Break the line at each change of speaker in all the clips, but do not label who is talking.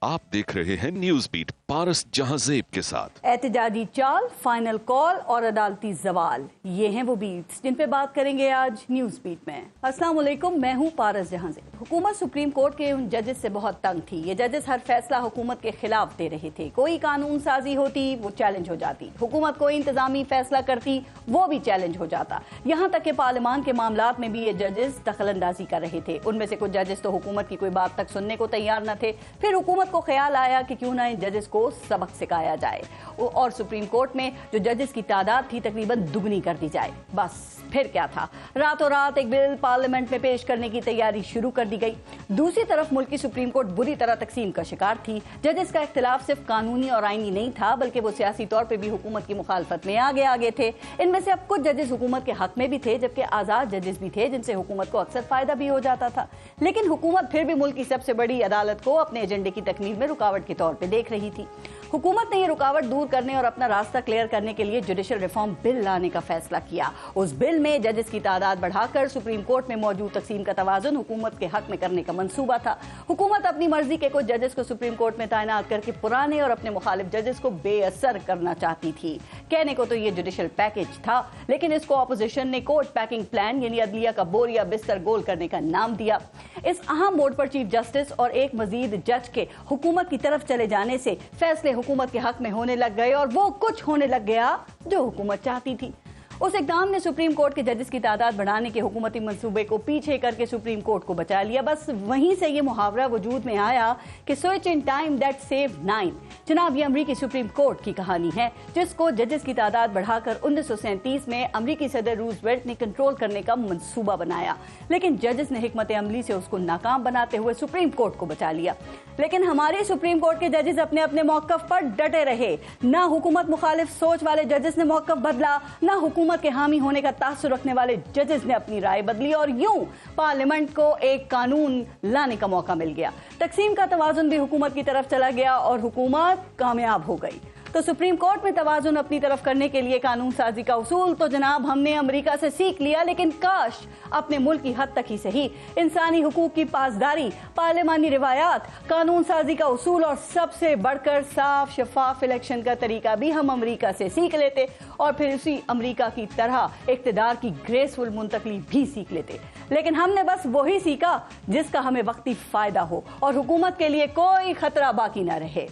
आप देख रहे हैं न्यूज बीट पारस जहांजेब के साथ।
एहतजाजी चाल, फाइनल कॉल और अदालती जवाल, ये हैं वो बीट्स जिन पे बात करेंगे आज न्यूज बीट में। अस्सलाम वालेकुम, मैं हूँ पारस जहांजेब। हुकूमत सुप्रीम कोर्ट के उन जजेस से बहुत तंग थी। ये जजेस हर फैसला हुकूमत के खिलाफ दे रहे थे। कोई कानून साजी होती वो चैलेंज हो जाती, हुकूमत कोई इंतजामी फैसला करती वो भी चैलेंज हो जाता। यहाँ तक कि पार्लियामान के मामलात में भी ये जजेस दखलंदाजी कर रहे थे। उनमें से कुछ जजेस तो हुकूमत की कोई बात तक सुनने को तैयार न थे। फिर हुकूमत को ख्याल आया कि क्यों ना इन जजेस को सबक सिखाया जाए और सुप्रीम कोर्ट में जो जजेस की तादाद थी तकरीबन दुगनी कर दी जाए। बस फिर क्या था, रातों रात एक बिल पार्लियामेंट में पेश करने की तैयारी शुरू कर दी गई। दूसरी तरफ मुल्क की सुप्रीम कोर्ट बुरी तरह तकसीम का शिकार थी। जजेस का इख्तिलाफ सिर्फ कानूनी और आईनी नहीं था बल्कि वो सियासी तौर पर भी हुकूमत की मुखालफत में आगे थे। इनमें से अब कुछ जजेस हुकूमत के हक में भी थे जबकि आजाद जजेस भी थे जिनसे हुकूमत को अक्सर फायदा भी हो जाता था। लेकिन हुकूमत फिर भी मुल्क की सबसे बड़ी अदालत को अपने एजेंडे की तकमील में रुकावट के तौर पे देख रही थी। हुकूमत ने ये रुकावट दूर करने और अपना रास्ता क्लियर करने के लिए जुडिशल रिफॉर्म बिल लाने का फैसला किया। उस बिल में जजेस की तादाद बढ़ाकर सुप्रीम कोर्ट में मौजूद तकसीम का तवाजुन हुकूमत के हक में करने का मंसूबा था। हुकूमत अपनी मर्जी के कुछ जजेस को सुप्रीम कोर्ट में तैनात करके पुराने और अपने मुखालिफ जजेस को बेअसर करना चाहती थी। कहने को तो ये जुडिशल पैकेज था, लेकिन इसको अपोजिशन ने कोर्ट पैकिंग प्लान यानी अदलिया का बोरिया बिस्तर गोल करने का नाम दिया। इस अहम मोड़ पर चीफ जस्टिस और एक मजीद जज के हुकूमत की तरफ चले जाने से फैसले हुकूमत के हक में होने लग गए और वो कुछ होने लग गया जो हुकूमत चाहती थी। उस इक़दाम ने सुप्रीम कोर्ट के जजेस की तादाद बढ़ाने के हुकूमती मंसूबे को पीछे करके सुप्रीम कोर्ट को बचा लिया। बस वहीं से ये मुहावरा वजूद में आया कि switch in time that save 9। जनाब, ये अमरीकी सुप्रीम कोर्ट की कहानी है जिसको जजेस की तादाद बढ़ाकर 1937 में अमरीकी सदर रूजवेल्ट ने कंट्रोल करने का मंसूबा बनाया, लेकिन जजेस ने हिकमत अमली से उसको नाकाम बनाते हुए सुप्रीम कोर्ट को बचा लिया। लेकिन हमारे सुप्रीम कोर्ट के जजेस अपने अपने मौक़िफ़ पर डटे रहे। ना हुकूमत मुखालिफ सोच वाले जजेस ने मौक़िफ़ बदला, ना हुकूमत के हामी होने का तासुर रखने वाले जजेस ने अपनी राय बदली और यूं पार्लियामेंट को एक कानून लाने का मौका मिल गया। तकसीम का तवाजुन भी हुकूमत की तरफ चला गया और हुकूमत कामयाब हो गई। तो सुप्रीम कोर्ट में तवाजुन अपनी तरफ करने के लिए कानून साजी का उसूल तो जनाब हमने अमेरिका से सीख लिया, लेकिन काश अपने मुल्क की हद तक ही सही इंसानी हुकूक की पासदारी, पार्लियामानी रिवायात, कानून साजी का उसूल और सबसे बढ़कर साफ शफाफ इलेक्शन का तरीका भी हम अमेरिका से सीख लेते और फिर उसी अमेरिका की तरह इक़्तिदार की ग्रेसफुल मुंतकली भी सीख लेते। लेकिन हमने बस वही सीखा जिसका हमें वक्ती फायदा हो और हुकूमत के लिए कोई खतरा बाकी ना रहे।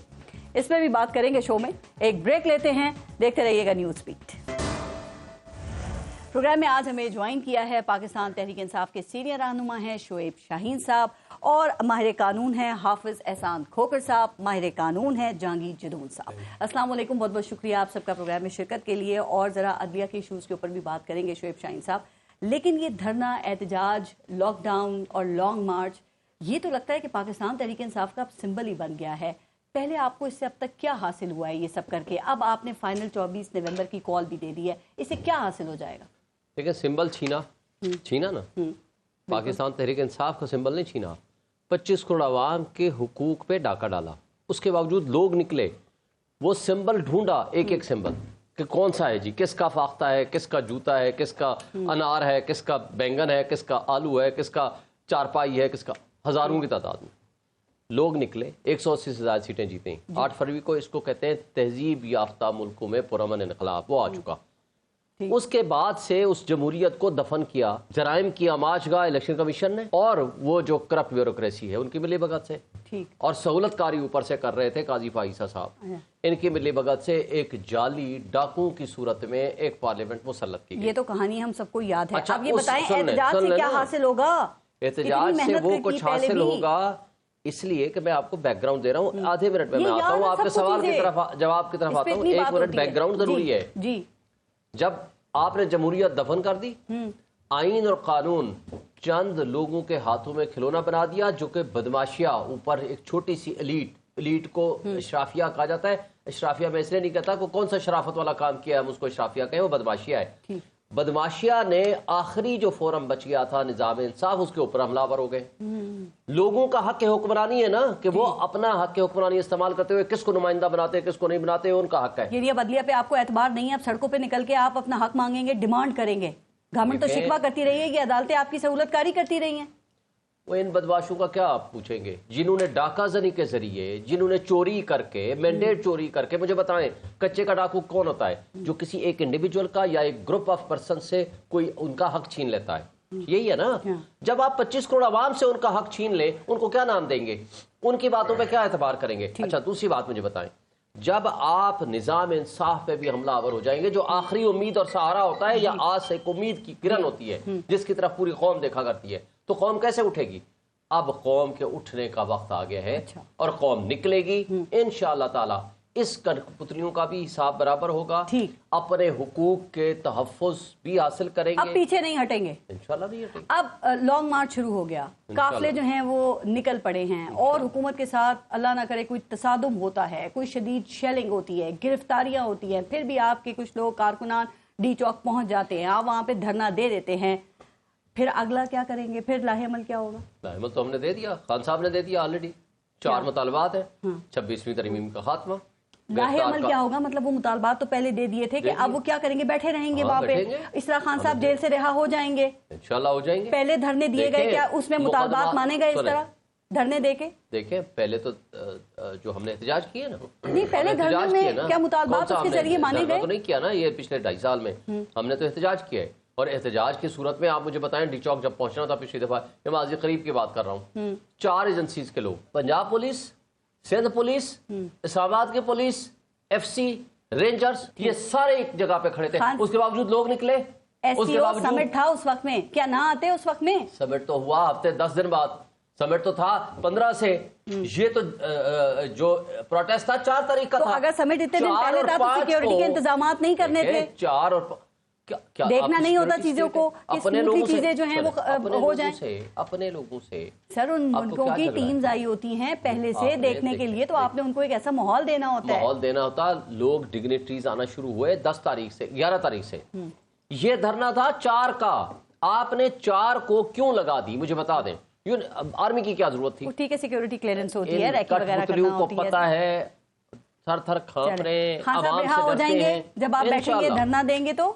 इस पर भी बात करेंगे शो में। एक ब्रेक लेते हैं, देखते रहिएगा न्यूज बीट। प्रोग्राम में आज हमें ज्वाइन किया है पाकिस्तान तहरीक इंसाफ के सीनियर रहनुमा हैं शोएब शाहीन साहब और माहिर कानून हैं हाफिज एहसान खोकर साहब, माहिर कानून हैं जहांगीर जदून साहब। अस्सलाम वालेकुम, बहुत बहुत शुक्रिया आप सबका प्रोग्राम में शिरकत के लिए। और जरा अदलिया के इशूज़ के ऊपर भी बात करेंगे शोएब शाहीन साहब, लेकिन ये धरना, एहतजाज, लॉकडाउन और लॉन्ग मार्च, ये तो लगता है कि पाकिस्तान तहरीक इंसाफ का सिंबल ही बन गया है। पहले आपको इससे अब तक क्या हासिल हुआ है ये सब करके? अब आपने फाइनल 24 नवंबर की कॉल भी दे दी है, इससे क्या हासिल हो जाएगा?
देखिए, सिंबल छीना ना, पाकिस्तान तहरीक इंसाफ का सिंबल नहीं छीना। 25 करोड़ आवाम के हुकूक पे डाका डाला, उसके बावजूद लोग निकले, वो सिंबल ढूंढा, एक एक सिंबल कि कौन सा है जी, किसका फाख्ता है, किसका जूता है, किसका अनार है, किसका बैंगन है, किसका आलू है, किसका चारपाई है, किसका। हजारों की तादाद में लोग निकले, 180 से ज़्यादा सीटें जीती। 8 फरवरी को इसको कहते हैं तहजीब याफ्ता मुल्कों में पुरअमन इनकलाब, वो आ चुका। उसके बाद से उस जमहूरियत को दफन किया, जराइम की आमाशगाह इलेक्शन कमीशन ने और वो जो करप्ट ब्यूरोक्रेसी है उनकी मिली भगत से, और सहूलतकारी ऊपर से कर रहे थे काजी फाइसा साहब, इनकी मिली भगत से एक जाली डाकुओं की सूरत में एक पार्लियामेंट मुसल्लत की गई।
ये तो कहानी हम सबको याद है।
अच्छा,
अब ये बताएं एहतजाज से क्या हासिल होगा?
एहतजाज से वो कुछ हासिल होगा, इसलिए कि मैं आपको बैकग्राउंड दे रहा हूँ। आधे मिनट में मैं आता हूँ आपके सवाल की तरफ, जवाब की तरफ आता हूँ। 1 मिनट बैकग्राउंड जरूरी है जी। जब आपने जमहूरियत दफन कर दी, आइन और कानून चंद लोगों के हाथों में खिलौना बना दिया, जो कि बदमाशिया ऊपर एक छोटी सी एलीट को इशराफिया कहा जाता है। इशराफिया मैं इसलिए नहीं कहता को कौन सा शराफत वाला काम किया है हम उसको इशराफिया कहें, वो बदमाशिया है। बदमाशिया ने आखिरी जो फोरम बच गया था निजाम इंसाफ, उसके ऊपर हमलावर हो गए। लोगों का हक हुक्मरानी है ना कि वो अपना हक हुक्मरानी इस्तेमाल करते हुए किसको नुमाइंदा बनाते हैं किसको नहीं बनाते, उनका हक है।
यदि अब अदलिया पे आपको एतबार नहीं है, आप सड़कों पे निकल के आप अपना हक मांगेंगे, डिमांड करेंगे, गवर्नमेंट तो शिकवा करती रही है कि अदालतें आपकी सहूलतकारी करती रही हैं।
وہ ان بدماشوں کا کیا آپ پوچھیں گے جنہوں نے ڈاکہ زنی کے ذریعے، جنہوں نے چوری کر کے، مینڈیٹ چوری کر کے، مجھے بتائیں کچے کا ڈاکو کون ہوتا ہے؟ جو کسی ایک انڈیویجول کا یا ایک گروپ آف پرسن سے کوئی ان کا حق چھین لیتا ہے، یہی ہے نا؟ جب آپ 25 کروڑ عوام سے ان کا حق چھین لیں، ان کو کیا نام دیں گے؟ ان کی باتوں پہ کیا اعتبار کریں گے؟ اچھا دوسری بات مجھے بتائیں، جب آپ نظام انصاف پہ بھی حملہ آور ہو جائیں گے، جو آخری امید اور سہارا ہوتا ہے، یا آج سے ایک امید کی کرن ہوتی ہے جس کی طرف پوری قوم دیکھا کرتی ہے، تو قوم کیسے اٹھے گی؟ اب قوم کے اٹھنے کا وقت آ گیا ہے اور قوم نکلے گی انشاءاللہ تعالی۔ اس پتلیوں کا بھی حساب برابر ہوگا، اپنے حقوق کے تحفظ بھی حاصل کریں گے،
اب پیچھے نہیں ہٹیں گے
انشاءاللہ نہیں ہٹیں گے۔
اب لانگ مارچ شروع ہو گیا، قافلے جو ہیں وہ نکل پڑے ہیں، اور حکومت کے ساتھ اللہ نہ کرے کوئی تصادم ہوتا ہے، کوئی شدید شیلنگ ہوتی ہے، گرفتاریاں ہوتی ہیں، پھر بھی آپ کے کچھ لوگ کارکنان ڈی چوک پہنچ جاتے ہیں، آپ وہاں پہ دھرنا دے دیتے ہیں، پھر اگلا کیا کریں گے؟ پھر لاہ عمل کیا ہوگا؟
لاہ عمل تو ہم نے دے دیا، خان صاحب نے دے دیا آلریڈی، 4 مطالبات ہیں، 26ویں ترمیم کا خاتمہ۔
لاہ عمل کیا ہوگا؟ مطلب وہ مطالبات تو پہلے دے دیے تھے کہ اب وہ کیا کریں گے؟ بیٹھے رہیں گے وہاں پہ؟ اس طرح خان صاحب جیل سے رہا ہو جائیں گے؟
انشاءاللہ ہو جائیں گے۔
پہلے دھرنے دیے گئے، کیا اس میں مطالبات مانے گئے؟ اس طرح دھرنے دے کے
دیکھیں، پہلے تو جو ہم نے احتجاج کیے نا،
نہیں پہلے دھرنے میں کیا مطالبات اس کے ذریعے مانے گئے؟
تو نہیں کیا نا، یہ پچھلے 2.5 سال میں ہم نے تو احتجاج کیا ہے، اور احتجاج کی صورت میں آپ مجھے بتائیں ڈی چوک جب پہنچنا تھا پچھلی دفعہ، میں ماضی قریب کی بات کر رہا ہوں، 4 ایجنسیز کے لوگ، پنجاب پولیس، سندھ پولیس، اسلام آباد کی پولیس، ایف سی، رینجرز، یہ سارے ایک جگہ پہ کھڑے تھے، اس کے باوجود لوگ نکلے۔
ایس سی او سمٹ تھا اس وقت میں، کیا نہ آتے اس وقت میں؟
سمٹ تو ہوا ہفتے 10 دن بعد، سمٹ تو تھا 15 سے، یہ تو جو پروٹیسٹ تھا 4 تاریخ کا تھا۔
تو اگر سمٹ اتنے دن پہلے تھا تو سیکیورٹی کے انتظامات نہیں کرنے تھے؟
4 اور
دیکھنا نہیں ہوتا چیزوں کو کہ سموتھلی چیزیں جو ہیں وہ ہو جائیں؟
اپنے لوگوں سے
سر ان ملکوں کی ٹیمز آئی ہوتی ہیں پہلے سے دیکھنے کے لیے، تو آپ نے ان کو ایک ایسا ماحول دینا ہوتا ہے۔
ماحول دینا ہوتا، لوگ ڈگنیٹریز آنا شروع ہوئے 10 تاریخ سے، 11 تاریخ سے۔ یہ دھرنا تھا 4 کا، آپ نے 4 کو کیوں لگا دی مجھے بتا دیں؟ آرمی کی کیا ضرورت تھی؟
ٹھیک ہے سیکیورٹی کلیئرنس ہوتی ہے، ریکی وغیرہ کرنا ہوتی ہے،
کو پتہ ہے، تھر تھر کھانپ رہے، عوام سے
ہو جائیں گے جب آپ بیٹھیں گے دھرنا دیں گے تو؟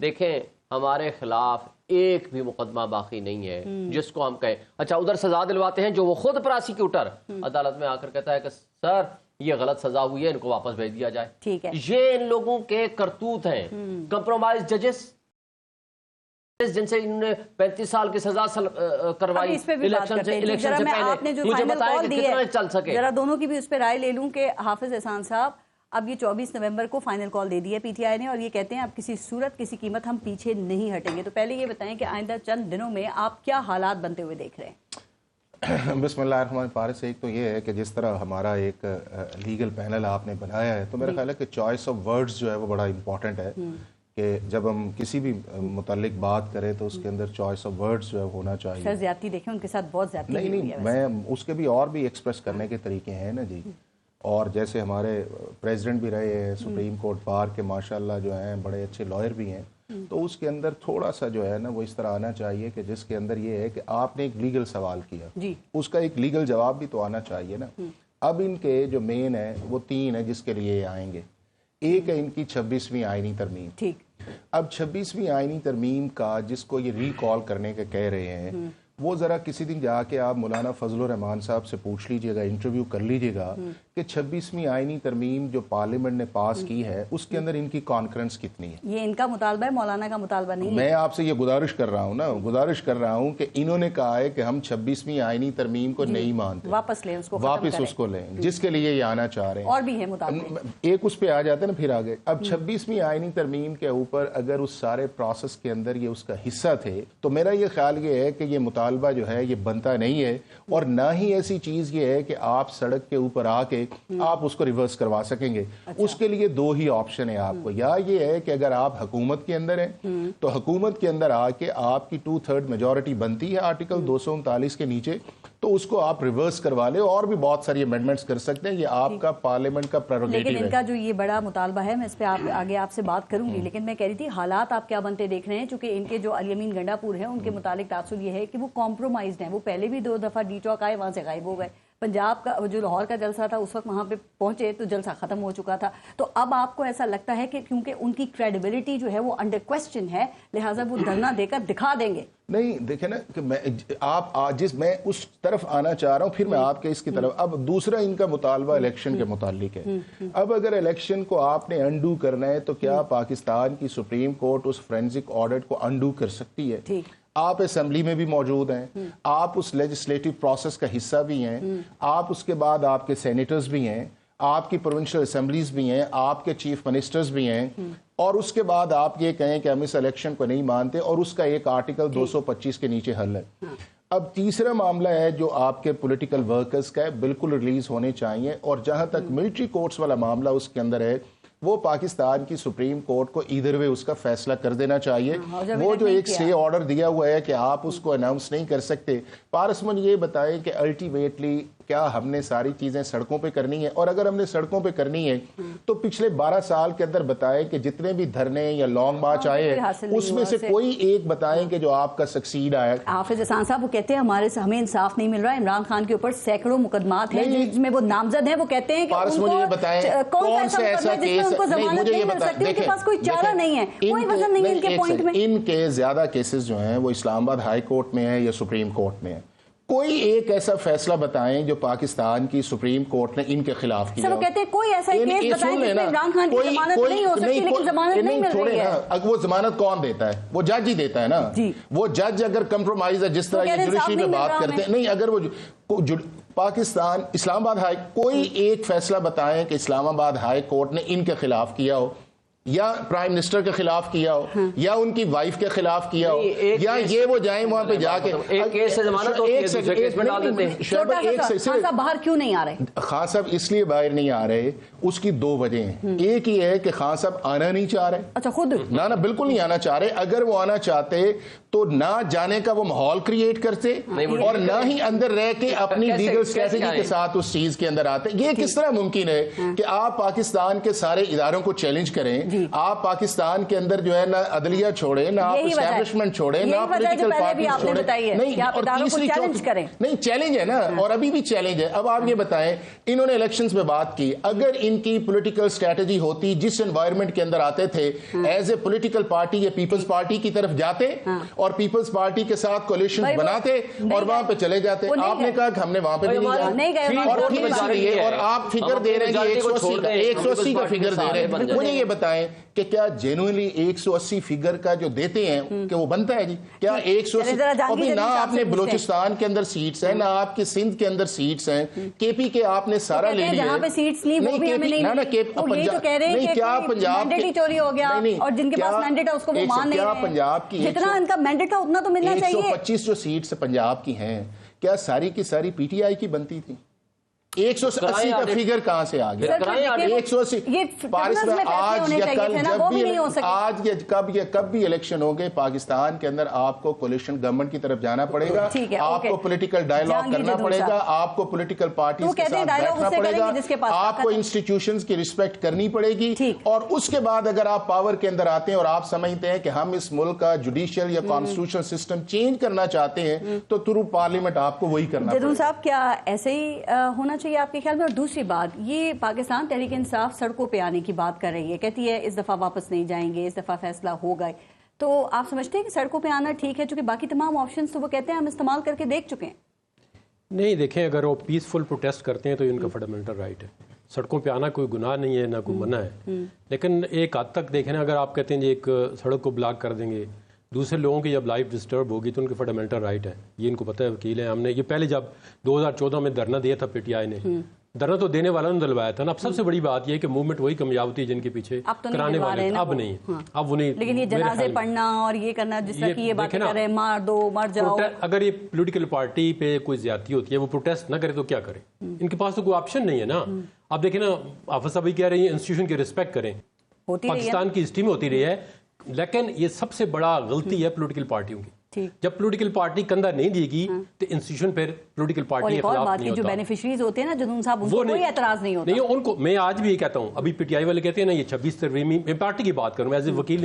دیکھیں ہمارے خلاف ایک بھی مقدمہ باقی نہیں ہے جس کو ہم کہیں اچھا ادھر سزا دلواتے ہیں، جو وہ خود پراسیکیوٹر عدالت میں آ کر کہتا ہے کہ سر یہ غلط سزا ہوئی ہے، ان کو واپس بھیج دیا جائے۔
ٹھیک ہے،
یہ ان لوگوں کے کرتوت ہیں، کمپرومائز ججز جن سے انہوں نے 35 سال کی سزا کروائی الیکشن سے پہلے، مجھے بتائیں کہ کتنا چل سکے۔
ذرا دونوں کی بھی اس پہ رائے لے لوں کہ حافظ احسان صاحب اب یہ 24 نومبر کو فائنل کال دے دی ہے پی ٹی آئی نے، اور یہ کہتے ہیں اب کسی صورت کسی قیمت ہم پیچھے نہیں ہٹیں گے، تو پہلے یہ بتائیں کہ آئندہ چند دنوں میں آپ کیا حالات بنتے ہوئے دیکھ رہے ہیں؟
بسم اللہ الرحمن الرحیم۔ ایک تو یہ ہے کہ جس طرح ہمارا ایک لیگل پینل آپ نے بنایا ہے، تو میرا خیال ہے کہ چوائس آف ورڈز جو ہے وہ بڑا امپورٹنٹ ہے، کہ جب ہم کسی بھی متعلق بات کریں تو اس کے اندر چوائس آف ورڈز جو ہے ہونا چاہیے۔
سر زیادتی دیکھیں ان کے ساتھ بہت زیادتی
نہیں، میں اس کے بھی اور بھی ایکسپریس کرنے کے طریقے ہیں نا جی، اور جیسے ہمارے پریزیڈنٹ بھی رہے ہیں سپریم کورٹ بار کے، ماشاءاللہ جو ہیں بڑے اچھے لائر بھی ہیں، تو اس کے اندر تھوڑا سا جو ہے نا وہ اس طرح آنا چاہیے کہ جس کے اندر یہ ہے کہ آپ نے ایک لیگل سوال کیا، اس کا ایک لیگل جواب بھی تو آنا چاہیے نا۔ اب ان کے جو مین ہے وہ 3 ہے جس کے لیے آئیں گے۔ ایک ہے ان کی 26ویں آئینی ترمیم۔
ٹھیک،
اب 26ویں آئینی ترمیم کا جس کو یہ ریکال کرنے کے کہہ رہے ہیں، وہ ذرا کسی دن جا کے آپ مولانا فضل الرحمان صاحب سے پوچھ لیجئے گا، انٹرویو کر لیجئے گا کہ 26ویں آئینی ترمیم جو پارلیمنٹ نے پاس کی ہے اس کے اندر ان کی کانکرنس کتنی ہے۔
یہ ان کا مطالبہ ہے، مولانا کا مطالبہ نہیں ہے۔
میں آپ سے یہ گزارش کر رہا ہوں کہ انہوں نے کہا ہے کہ ہم 26ویں آئینی ترمیم کو نہیں مانتے،
واپس لیں اس کو،
واپس اس کو لیں، جس کے لیے یہ آنا چاہ رہے ہیں۔
اور بھی ہے مطالبہ،
ایک اس پہ آ جاتے ہیں نا پھر آگے۔ اب 26ویں آئینی ترمیم کے اوپر اگر اس سارے پروسیس کے اندر یہ اس کا حصہ تھے، تو میرا یہ خیال یہ ہے کہ یہ مطالبہ جو ہے یہ بنتا نہیں ہے، اور نہ ہی ایسی چیز یہ ہے کہ آپ سڑک کے اوپر آ کے آپ اس کو ریورس کروا سکیں گے۔ اس کے لیے 2 ہی آپشن ہے آپ کو، یا یہ ہے کہ اگر آپ حکومت کے اندر ہیں تو حکومت کے اندر آ کے آپ کی 2/3 میجورٹی بنتی ہے آرٹیکل 239 کے نیچے، تو اس کو آپ ریورس کروا لیں، اور بھی بہت ساری امینڈمنٹس کر سکتے ہیں، یہ آپ کا پارلیمنٹ کا پریروگیٹو ہے۔
لیکن ان کا جو یہ بڑا مطالبہ ہے، میں اس پہ آگے آپ سے بات کروں گی، لیکن میں کہہ رہی تھی حالات آپ کیا بنتے دیکھ رہے ہیں، چونکہ ان کے جو علی امین گنڈا پور ہیں ان کے متعلق تاثر یہ ہے کہ وہ کمپرومائزڈ ہیں، وہ پہلے بھی 2 دفعہ ڈی چوک آئے، وہاں سے غائب ہو گئے، पंजाब का जो लाहौर का जलसा था उस वक्त वहाँ पे पहुंचे तो जलसा खत्म हो चुका था, तो अब आपको ऐसा लगता है कि क्योंकि उनकी क्रेडिबिलिटी जो है वो अंडर क्वेश्चन है, लिहाजा वो धरना देकर दिखा देंगे?
नहीं, देखे ना कि मैं उस तरफ आना चाह रहा हूँ, फिर मैं आपके इसकी तरफ। अब दूसरा इनका मुतालबा इलेक्शन के मुतालिक है। अब अगर इलेक्शन को आपने अंडू करना है तो क्या पाकिस्तान की सुप्रीम कोर्ट उस फोरेंसिक ऑडिट को अंडू कर सकती है? आप असेंबली में भी मौजूद हैं, आप उस लेजिस्लेटिव प्रोसेस का हिस्सा भी हैं, आप उसके बाद आपके सेनेटर्स भी हैं, आपकी प्रोविंशियल असेंबलीज भी हैं, आपके चीफ मिनिस्टर्स भी हैं, और उसके बाद आप ये कहें कि हम इस इलेक्शन को नहीं मानते और उसका एक आर्टिकल 225 के नीचे हल है। अब तीसरा मामला है जो आपके पॉलिटिकल वर्कर्स का है, बिल्कुल रिलीज होने चाहिए। और जहां तक मिलिट्री कोर्ट्स वाला मामला उसके अंदर है, वो पाकिस्तान की सुप्रीम कोर्ट को इधर वे उसका फैसला कर देना चाहिए। वो जो एक स्टे ऑर्डर दिया हुआ है कि आप उसको अनाउंस नहीं कर सकते, पारसमन ये बताएं कि अल्टीमेटली क्या हमने सारी चीजें सड़कों पे करनी है? और अगर हमने सड़कों पे करनी है तो पिछले 12 साल के अंदर बताएं कि जितने भी धरने या लॉन्ग मार्च आए हैं उसमें से कोई एक बताएं कि जो आपका सक्सीड आया।
हाफिज हसन साहब वो कहते हैं हमें इंसाफ नहीं मिल रहा है, इमरान खान के ऊपर सैकड़ों मुकदमात हैं जिसमें वो नामजद हैं, वो कहते हैं कि
मुझे ये बताएं कौन सा ऐसा केस है? मुझे ये बताएं,
उनके पास कोई चारा नहीं है, कोई वजन नहीं है इनके पॉइंट में।
इनके ज्यादा केसेस जो हैं वो इस्लामाबाद हाई कोर्ट में है या सुप्रीम कोर्ट में है। कोई एक ऐसा फैसला बताएं जो पाकिस्तान की सुप्रीम कोर्ट ने इनके खिलाफ किया।
वो कहते हैं कोई ऐसा केस बताएं जिसमें इमरान खान की जमानत नहीं हो सकती, लेकिन जमानत नहीं मिल रही है।
अगर वो जमानत कौन देता है? वो जज ही देता है ना। वो जज अगर कंप्रोमाइज है, जिस तरह ये जुडिशरी में बात करते हैं, नहीं, अगर वो पाकिस्तान इस्लामाबाद हाई, कोई एक फैसला बताएं कि इस्लामाबाद हाई कोर्ट ने इनके खिलाफ किया हो, या प्राइम मिनिस्टर के खिलाफ किया हो, या उनकी वाइफ के खिलाफ किया हो, या ये वो जाएं वहां पे जाके
एक केस से जमानत होती है, दूसरे केस में डाल देते हैं।
खान साहब बाहर क्यों नहीं आ रहे?
खान साहब इसलिए बाहर नहीं आ रहे, उसकी दो वजह हैं। एक ही है कि खान साहब आना नहीं चाह रहे।
अच्छा, खुद
ना बिल्कुल नहीं आना चाह रहे। अगर वो आना चाहते तो ना जाने का वो माहौल क्रिएट करते और ना ही अंदर रह के अपनी लीगल स्ट्रेटेजी के साथ उस चीज के अंदर आते। ये किस तरह मुमकिन है कि आप पाकिस्तान के सारे इदारों को चैलेंज करें, आप पाकिस्तान के अंदर जो है ना अदलिया छोड़े, ना आप एस्टैब्लिशमेंट छोड़े, ना पॉलिटिकल पार्टी छोड़े, नहीं, और तीसरी नहीं, चैलेंज है ना, और अभी भी चैलेंज है। अब आप ये बताएं, इन्होंने इलेक्शंस में बात की, अगर इनकी पॉलिटिकल स्ट्रेटेजी होती, जिस एनवायरनमेंट के अंदर आते थे एज ए पॉलिटिकल पार्टी या पीपल्स पार्टी की तरफ जाते और पीपल्स पार्टी के साथ कोलिशन बनाते और वहां पे चले जाते। आपने कहा कि हमने वहां पे नहीं गए, और फिर इसलिए, और आप फिगर दे रहे हैं 180 का फिगर दे रहे हैं। मुझे ये बताएं कि क्या जेन्युइनली 180 फिगर का जो देते हैं कि वो बनता है जी? क्या 180? अभी ना आपने बलूचिस्तान के अंदर सीट्स हैं, ना आपके सिंध के अंदर सीट्स हैं, केपी के आपने सारा ले लिया,
जहां पे सीट्स ली वो भी हमें नहीं, ना क्या पंजाब चोरी हो गया, और जिनके पास मैंडेट है उसको वो मान नहीं रहे।
पंजाब की
जितना इनका मैंडेट है उतना तो मिलना चाहिए।
125 जो सीट्स पंजाब की हैं, क्या सारी की सारी पीटीआई की बनती थी? 180 का फिगर कहां से आ गया? 180 पारिस में आज या कल जब भी कब भी इलेक्शन हो गए पाकिस्तान के अंदर, आपको कोलिशन गवर्नमेंट की तरफ जाना पड़ेगा, आपको पॉलिटिकल डायलॉग करना पड़ेगा, आपको पॉलिटिकल पार्टी के साथ बैठना पड़ेगा, आपको इंस्टीट्यूशंस की रिस्पेक्ट करनी पड़ेगी, और उसके बाद अगर आप पावर के अंदर आते हैं और आप समझते हैं कि हम इस मुल्क का जुडिशियल या कॉन्स्टिट्यूशनल सिस्टम चेंज करना चाहते हैं, तो थ्रू पार्लियामेंट आपको वही करना पड़ेगा।
जरूर साहब, क्या ऐसे ही होना चाहिए आपके ख्याल में? और दूसरी बात, ये पाकिस्तान तहरीक इंसाफ सड़कों पे आने की बात कर रही है, कहती है इस दफा वापस नहीं जाएंगे, इस दफा फैसला हो गए, तो आप समझते हैं कि सड़कों पे आना ठीक है? चूंकि बाकी तमाम ऑप्शंस तो वो कहते हैं हम इस्तेमाल करके देख चुके हैं।
नहीं, देखें, अगर वो पीसफुल प्रोटेस्ट करते हैं तो इनका फंडामेंटल राइट है, सड़कों पे आना कोई गुनाह नहीं है, ना कोई मना है। लेकिन एक हद तक देखें, अगर आप कहते हैं जी एक सड़क को ब्लॉक कर देंगे, दूसरे लोगों की जब लाइफ डिस्टर्ब होगी तो उनके फंडामेंटल राइट है, ये इनको पता है, वकील है। हमने ये पहले जब 2014 में धरना दिया था पीटीआई ने, धरना तो देने वालों ने दिलवाया था ना। अब सबसे बड़ी बात यह है कि मूवमेंट वही कामयाब थी जिनके पीछे कराने वाले, अब नहीं, अब वो नहीं।
लेकिन ये जनाजे पढ़ना और ये करना, जिस तरह की ये बातें कर रहे हैं, मार दो मर जाओ,
अगर ये पॉलिटिकल पार्टी पे कोई ज्यादती होती है, वो प्रोटेस्ट ना करे तो क्या करे? इनके पास तो कोई ऑप्शन नहीं है ना। अब देखें ना, हाफिज साहब कह रहे हैं इंस्टीट्यूशन की रिस्पेक्ट करें, पाकिस्तान की हिस्ट्री में होती रही है, लेकिन ये सबसे बड़ा गलती है पॉलिटिकल पार्टियों की। जब पॉलिटिकल पार्टी कंधा नहीं देगी तो इंस्टीट्यूशन फिर पॉलिटिकल पार्टी के खिलाफ नहीं होता।
जो बेनिफिशरीज होते हैं ना जुनून साहब, उनको कोई एतराज नहीं होता।
नहीं, उनको मैं आज भी ये कहता हूँ, अभी पीटीआई वाले कहते हैं ना ये 26 तरमीमी, मैं पार्टी की बात करूँ, एज ए वकील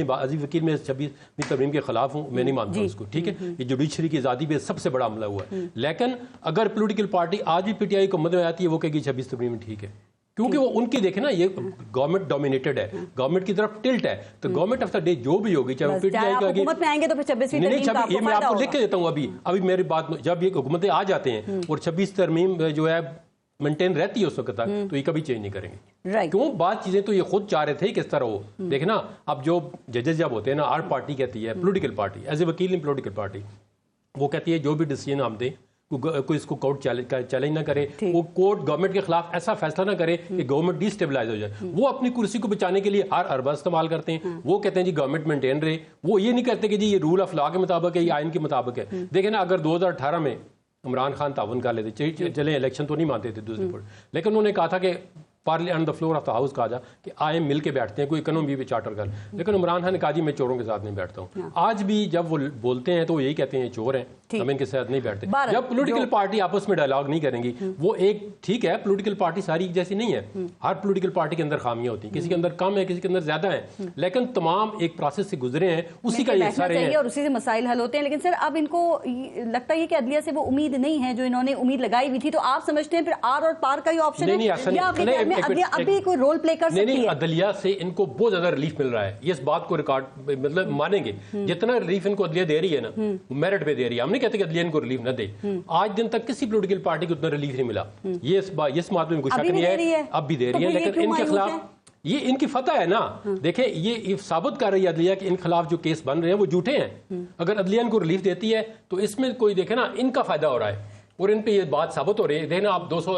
में 26वीं तरमीम के खिलाफ हूँ, मैं नहीं मानता उसको, ठीक है। ये जुडिशरी की आज़ादी पे सबसे बड़ा हमला हुआ है। लेकिन अगर पॉलिटिकल पार्टी आज भी पीटीआई को मदद में आती है, वो कहेगी 26 तरमीम ठीक है, क्योंकि वो उनकी देखे ना, ये गवर्नमेंट डोमिनेटेड है, गवर्नमेंट की तरफ टिल्ट है, तो गवर्नमेंट ऑफ द डे जो भी होगी, चाहे वो पीटीआई का
हुकूमत में आएंगे तो फिर 26वीं तरमीम का आपको
ये मैं आपको लिख के देता हूँ अभी मेरी बात, जब ये हुकूमतें आ जाते हैं और 26 तरमीम जो है मेंटेन रहती है उस वक्त तक, तो ये कभी चेंज नहीं करेंगे। क्यों? बात चीजें तो ये खुद चाह रहे थे किस तरह हो। देखना, अब जो जजेस जब होते हैं ना, हर पार्टी कहती है, पॉलिटिकल पार्टी एज ए वकील इन पॉलिटिकल पार्टी, वो कहती है जो भी डिसीजन हम दें कोई इसको कोर्ट चैलेंज ना करे, वो कोर्ट गवर्नमेंट के खिलाफ ऐसा फैसला ना करे कि गवर्नमेंट डिस्टेबलाइज हो जाए। वो अपनी कुर्सी को बचाने के लिए हर अरबा इस्तेमाल करते हैं। वो कहते हैं जी गवर्नमेंट मेंटेन रहे, वो ये नहीं कहते कि जी ये रूल ऑफ लॉ के मुताबिक है, ये आइन के मुताबिक है। देखें ना, अगर 2018 में इमरान खान तावन कर लेते, चले इलेक्शन तो नहीं मानते थे दूसरी पर, लेकिन उन्होंने कहा था कि parliament on the floor of the house कहा जा कि आए मिल के बैठते हैं, कोई इकोनॉमी पे चार्टर कर, लेकिन इमरान खान ने कहा जी मैं चोरों के साथ नहीं बैठता हूँ। आज भी जब वो बोलते हैं तो वो यही कहते हैं चोर हैं, हम इनके साथ नहीं बैठते। जब पॉलिटिकल पार्टी आपस में डायलॉग नहीं करेंगी, वो एक ठीक है, पॉलिटिकल पार्टी सारी एक जैसी नहीं है, हर पॉलिटिकल पार्टी के अंदर खामियां होती हैं, किसी के अंदर कम है, किसी के अंदर ज्यादा है, लेकिन तमाम एक प्रोसेस से गुजरे हैं, उसी का ये सारे हैं
और उसी से मसाइल हल होते हैं। लेकिन सर अब इनको लगता है कि अदलिया से वो उम्मीद नहीं है जो इन्होंने उम्मीद लगाई हुई थी, तो आप समझते हैं फिर आर और पार का ही ऑप्शन है, कोई रोल प्ले कर सकती है?
अदलिया से इनको बहुत ज्यादा रिलीफ मिल रहा है, ये इस बात को रिकॉर्ड मतलब मानेंगे। जितना रिलीफ इनको अदलिया दे रही है ना, मेरिट पे दे रही है, हम नहीं कहते कि अदलिया इनको रिलीफ न दे। आज दिन तक किसी पॉलिटिकल पार्टी को उतना रिलीफ नहीं मिला, ये इस बात में कोई शक नहीं है, अब भी दे रही है। लेकिन इनके खिलाफ ये इनकी फतह है ना, देखें ये साबित कर रही है अदलिया कि इन खिलाफ जो केस बन रहे हैं वो झूठे हैं। अगर अदलिया इनको रिलीफ देती है तो इसमें कोई देखे ना, इनका फायदा हो रहा है और इन पे ये बात साबित हो रही है। देखना, आप 200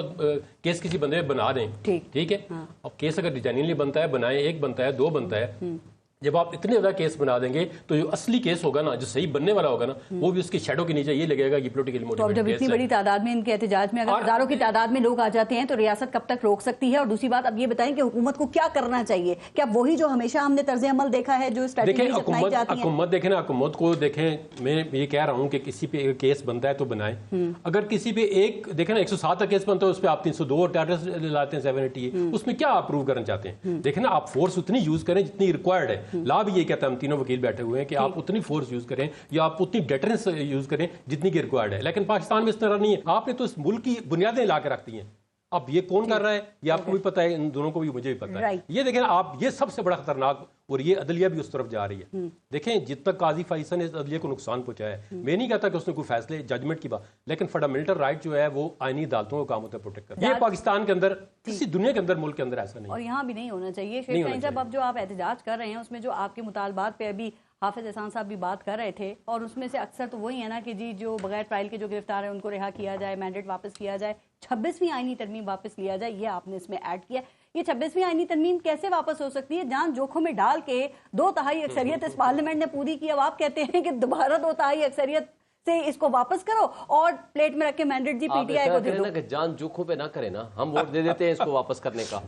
केस किसी बंदे बना दें, ठीक है, अब केस अगर डिजाइनिंगली बनता है, बनाए, एक बनता है, दो बनता है, जब आप इतने ज्यादा केस बना देंगे तो जो असली केस होगा ना, जो सही बनने वाला होगा ना, वो भी उसके शैडो के नीचे ये लगेगा कि पॉलिटिकल मोटिवेटेड
केस है। जब इतनी बड़ी तादाद में इनके एहतजाज में अगर हजारों की तादाद में लोग आ जाते हैं तो रियासत कब तक रोक सकती है? और दूसरी बात, अब ये बताएं कि हुकूमत को क्या करना चाहिए? क्या वही जो हमेशा हमने तर्ज अमल देखा है, जो स्ट्रेटजी अपनाई जाती है?
हुकूमत देखें ना, हुकूमत को देखें, मैं ये कह रहा हूँ कि किसी पे केस बनता है तो बनाए। अगर किसी पे एक देखें ना 107 का केस बनता है, उस पर आप 302 और टेररिस्ट लाते हैं 780, उसमें क्या आप प्रूव करना चाहते हैं? देखें ना, आप फोर्स उतनी यूज करें जितनी रिक्वायर्ड है। ला भी ये कहता है, हम तीनों वकील बैठे हुए हैं कि आप उतनी फोर्स यूज करें या आप उतनी डेटरेंस यूज करें जितनी की रिक्वायर्ड है। लेकिन पाकिस्तान में इस तरह नहीं है, आपने तो इस मुल्क की बुनियादें ला के रखती हैं। अब ये कौन कर रहा है, ये आपको भी पता है, इन दोनों को भी, मुझे भी पता है। ये देखें आप, ये सबसे बड़ा खतरनाक, और ये अदलिया भी उस तरफ जा रही है। देखें, जितना काजी फैसल ने अदलिया को नुकसान पहुंचाया है, मैं नहीं कहता कि उसने कोई फैसले जजमेंट की बात, लेकिन फंडामेंटल राइट जो है वो आईनी अदालतों का काम होता है प्रोटेक्ट करना। ये पाकिस्तान के अंदर, किसी दुनिया के अंदर, मुल्क के अंदर ऐसा नहीं,
और यहाँ भी नहीं होना चाहिए। शेख साईं साहब, अब जो आप एहतजाज कर रहे हैं उसमें जो आपके मुतालबात पे अभी हाफिज एहसान साहब भी बात कर रहे थे, और उसमें से अक्सर तो वही है ना कि जी जो बगैर ट्रायल के जो गिरफ्तार है उनको रिहा किया जाए, मैंडेट वापस किया जाए, 26वीं आईनी तरमीम वापस लिया जाए, ये आपने इसमें ऐड किया। ये 26वीं आईनी तरमीम कैसे वापस हो सकती है? जान जोखों में डाल के 2/3 अक्सरियत इस पार्लियामेंट ने पूरी की, अब आप कहते हैं कि दोबारा 2/3 अक्सरियत से इसको वापस करो और प्लेट में रख के मैंडेट जी पीटीआई को दे दो।
जान जोखों पे ना करे ना, हम वोट दे देते हैं इसको वापस करने का।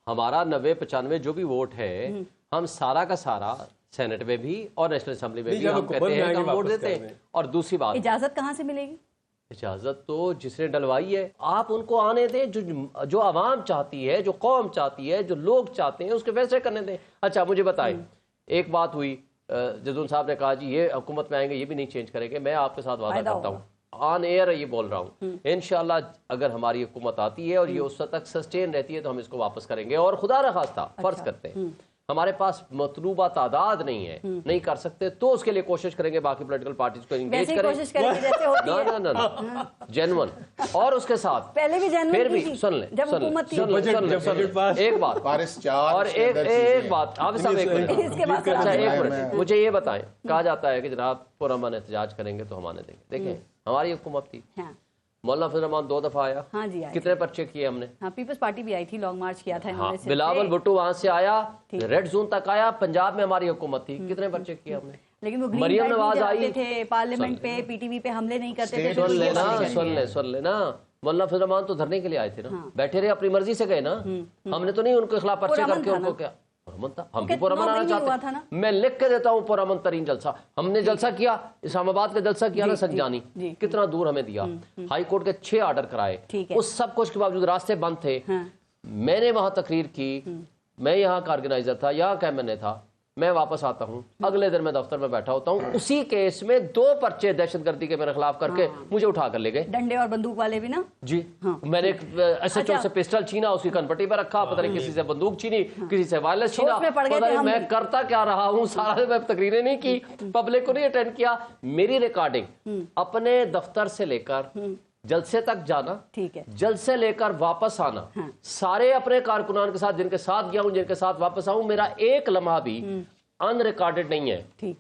हमारा 90-95 जो भी वोट है, हम सारा का सारा सेनेट में भी और नेशनल असेंबली में भी हम कहते हैं कि हम वोट देते हैं। और दूसरी बात,
इजाजत कहाँ से मिलेगी?
इजाजत तो जिसने डलवाई है, आप उनको आने दें, जो आवाम चाहती है, जो कौम चाहती है, जो लोग चाहते हैं, उसके फैसले करने दें। अच्छा मुझे बताएं, एक बात हुई, जदून साहब ने कहा जी ये हुकूमत में आएंगे, ये भी नहीं चेंज करेंगे। मैं आपके साथ वादा करता हूँ, ऑन एयर ये बोल रहा हूँ, इंशाल्लाह अगर हमारी हुकूमत आती है और ये उस तक सस्टेन रहती है तो हम इसको वापस करेंगे। और खुदा न खास्ता फर्ज करते हैं हमारे पास मतलूबा तादाद नहीं है, नहीं कर सकते, तो उसके लिए कोशिश करेंगे बाकी पॉलिटिकल पार्टीज को एंगेज करें, ना जेन्युइन। और उसके साथ
पहले भी जेन्युइन,
फिर भी सुन ले, एक बात, और एक बात आप सब, एक मिनट मुझे ये बताएं, कहा जाता है कि जनाब पुरअमन एहतजाज करेंगे तो हम आने देंगे। देखें हमारी हुकूमत थी, मौलाना फजल रहमान 2 दफा आया,
हाँ जी,
कितने पर्चे किए हमने?
हाँ, पीपल्स पार्टी भी आई थी, लॉन्ग मार्च किया था इन्होंने।
बिलावल भुट्टो वहां से आया, रेड जोन तक आया, पंजाब में हमारी हुकूमत थी, कितने पर्चे किए हमने?
लेकिन वो
मरियम नवाज आई
थे पार्लियामेंट पे, पीटीवी पे हमले नहीं करते थे।
सुन लेना, मौलाना फजल रहमान तो धरने के लिए आए थे ना, बैठे रहे, अपनी मर्जी से गए ना, हमने तो नहीं उनके खिलाफ पर्चे करके उनको क्या पुरअमन था, हम भी पुरअमन आना चाहते हैं। मैं लिख के देता हूँ पुरअमन तरीन जलसा। हमने जलसा किया, इस्लामाबाद का जलसा किया ना संजानी, कितना दूर हमें दिया, हाई कोर्ट के 6 ऑर्डर कराए, उस सब कुछ के बावजूद रास्ते बंद थे। मैंने वहां तकरीर की, मैं यहाँ का ऑर्गेनाइजर था, यहाँ कैमने था, मैं वापस आता हूँ, अगले दिन मैं दफ्तर में बैठा होता हूँ, उसी केस में 2 पर्चे दहशतगर्दी के मेरे खिलाफ करके मुझे उठा कर ले गए।
डंडे और बंदूक वाले भी ना
जी। मैंने SHO से पिस्टल छीना, उसकी कनपट्टी पर रखा, पता नहीं किसी से बंदूक छीनी, किसी से वायरलेस छीना, पता नहीं मैं करता क्या रहा हूँ। सारा मैं तकरीरें नहीं की, पब्लिक को नहीं अटेंड किया। मेरी रिकॉर्डिंग अपने दफ्तर से लेकर जलसे तक जाना, ठीक है, जलसे लेकर वापस आना, सारे अपने कारकुनान के साथ, जिनके साथ गया हूं, जिनके साथ वापस आऊं, मेरा एक लम्हा भी अनरिकॉर्डेड नहीं है। ठीक।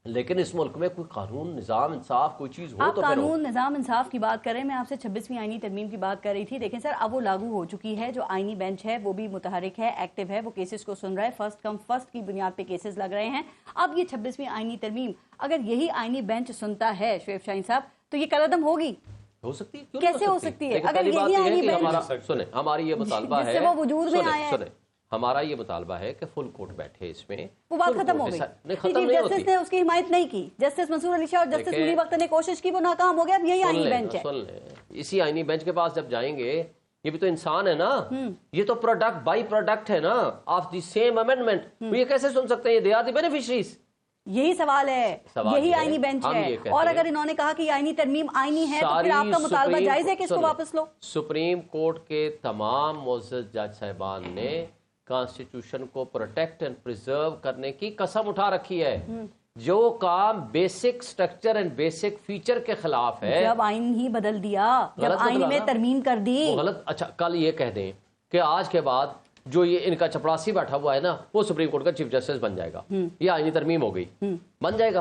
लेकिन इस मुल्क में कोई कानून, निजाम, इंसाफ, कोई चीज हो तो
कानून, निजाम, इंसाफ की बात करें, मैं आपसे 26वीं आईनी तरमीम की बात कर रही थी। देखें सर, अब वो लागू हो चुकी है। जो आईनी बेंच है वो भी मुतहरिक है, एक्टिव है, वो केसेस को सुन रहा है, फर्स्ट कम फर्स्ट की बुनियाद पे केसेस लग रहे हैं। अब ये 26वीं आईनी तरमीम अगर यही आईनी बेंच सुनता है शुएब शाहीन साहब, तो ये कलअदम होगी,
हो सकती है,
कैसे हो सकती है? अगर यही आईनी बेंच,
सुने, हमारी ये मुतालबा है,
वो वजूद में आया है,
हमारा ये मुतालबा है कि फुल कोर्ट बैठे इसमें।
वो बात खत्म हो गई। चीफ जस्टिस ने उसकी हिमायत नहीं की, जस्टिस मंसूर अली शाह और जस्टिस मुनीब अख्तर ने कोशिश की, वो नाकाम हो गया। अब यही आईनी बेंच है।
इसी आईनी बेंच के पास जब जाएंगे, ये भी तो इंसान है ना, ये तो प्रोडक्ट बाई प्रोडक्ट है ना ऑफ द सेम अमेंडमेंट। ये कैसे सुन सकते हैं? ये दे आर द बेनिफिशरीज।
यही सवाल है, यही आईनी बेंच है। और अगर इन्होंने कहा कि आईनी तरमीम आईनी है, तो फिर आपका मुतालबा जायज है कि इसको वापस लो।
सुप्रीम कोर्ट के तमाम मुअज़्ज़ज़ जज साहिबान ने कॉन्स्टिट्यूशन को प्रोटेक्ट एंड प्रिजर्व करने की कसम उठा रखी है। जो काम basic structure and basic feature के खिलाफ है,
जब आईन ही बदल दिया, जब आईन में तरमीम कर दी,
गलत। अच्छा, कल ये कह दें कि आज के बाद जो ये इनका चपरासी बैठा हुआ है ना, वो सुप्रीम कोर्ट का चीफ जस्टिस बन जाएगा, ये आईनी तरमीम हो गई, बन जाएगा,